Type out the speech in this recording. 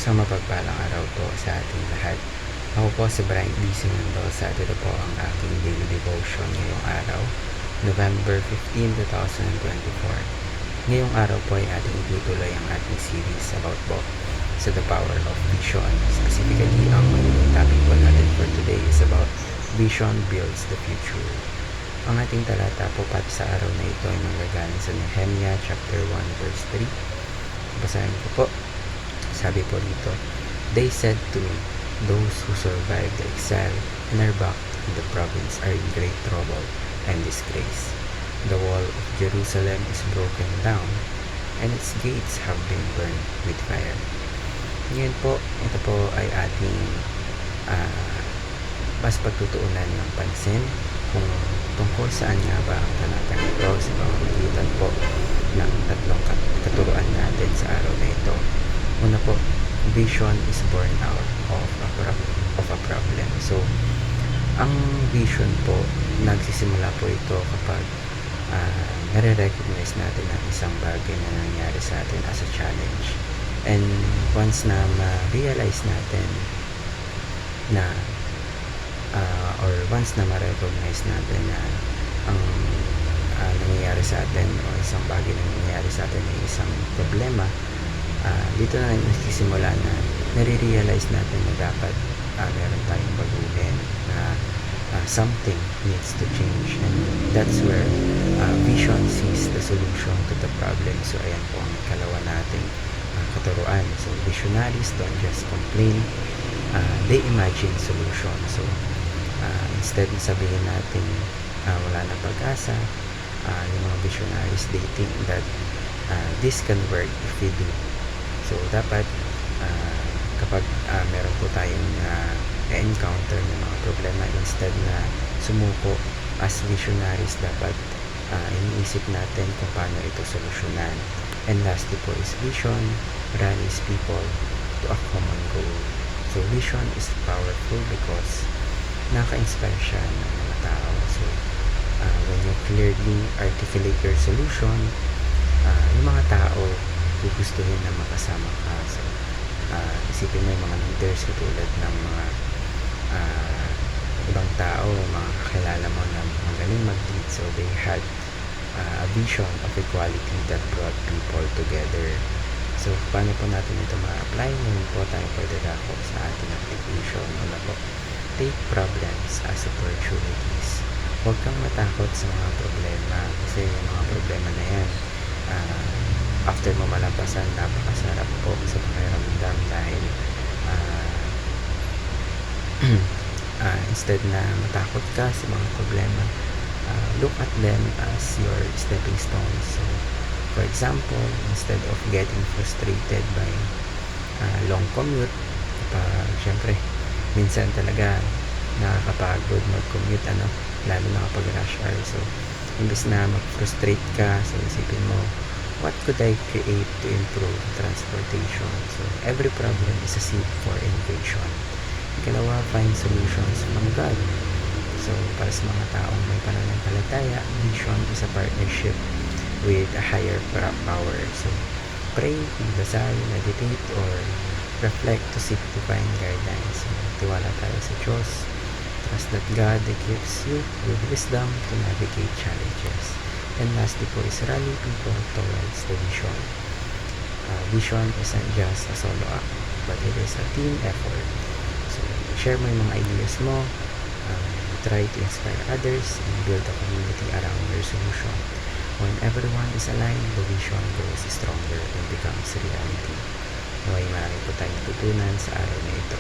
Sa mapagpalang araw po sa ating lahat. Ako po si Brian B. Mendoza. Ito po ang aking daily devotion ngayong araw, November 15, 2024. Ngayong araw po ay ating itutuloy ang ating series about po sa the power of vision. Specifically, ang magiging topic po natin for today is about vision builds the future. Ang ating talata po para sa araw na ito ay manggagaling sa Nehemiah chapter 1 verse 3. Basahin ko po. Sabi po dito, "They said to me, those who survived the exile and are back in the province are in great trouble and disgrace. The wall of Jerusalem is broken down, and its gates have been burned with fire." Ngayon po, ito po ay ating mas pagtutuunan ng pansin kung tungkol saan nga ba ang talatang ito sa pamamagitan po ng tatlong katuruan natin sa araw na ito. Una po, vision is born out of a problem. So, ang vision po, nagsisimula po ito kapag nare-recognize natin ang isang bagay na nangyari sa atin as a challenge. And once na ma-realize natin na once na ma-recognize natin na ang nangyayari sa atin o isang bagay na nangyayari sa atin ay isang problema, dito na nagsisimula na nare-realize natin na dapat meron tayong baguhin, na something needs to change, and that's where vision sees the solution to the problem. So ayan po ang ikalawa nating katuruan. So visionaries don't just complain, they imagine solution. So instead na sabihin natin wala na pag-asa, yung mga visionaries, they think that this can work if we do. So dapat kapag meron po tayong encounter ng mga problema, instead na sumuko, as visionaries dapat iniisip natin kung paano ito solusyonan. And lastly po is vision rallies people to a common goal. So vision is powerful because naka-inspire siya ng mga tao. So when you clearly articulate your solution, yung mga tao gugustuhin na makasama ka. So isipin mo yung mga leaders katulad ng mga ibang tao, mga kakilala mo na magaling mag-lead. So they had a vision of equality that brought people together. So paano po natin ito ma-apply? Ngayon po tayo pwede dako sa ating application. Una po, take problems as opportunities. Huwag kang matakot sa mga problema, kasi yung mga problema na yan, after mo malampasan, napakasarap po sa pakiramdam dahil instead na matakot ka sa mga problema, look at them as your stepping stones. So, for example, instead of getting frustrated by long commute, syempre, minsan talaga nakakapagod mag-commute, lalo na kapag rush hour. So, imbes na mag-frustrate ka, so isipin mo, what could I create to improve transportation? So, every problem is a seed for innovation. Ikalawa, find solutions from God. So, para sa mga taong may pananampalataya, vision is a partnership with a higher power. So, pray, magdasal, meditate, or reflect to seek divine guidance. So, tiwala tayo sa Diyos. Trust that God equips you with wisdom to navigate challenges. And lastly po is rally people towards the vision. Vision isn't just a solo act, but it is a team effort. So, share mo yung mga ideas mo, try to inspire others, and build a community around your solution. When everyone is aligned, the vision grows stronger and becomes reality. Naway marami po tayong tutunan sa araw na ito.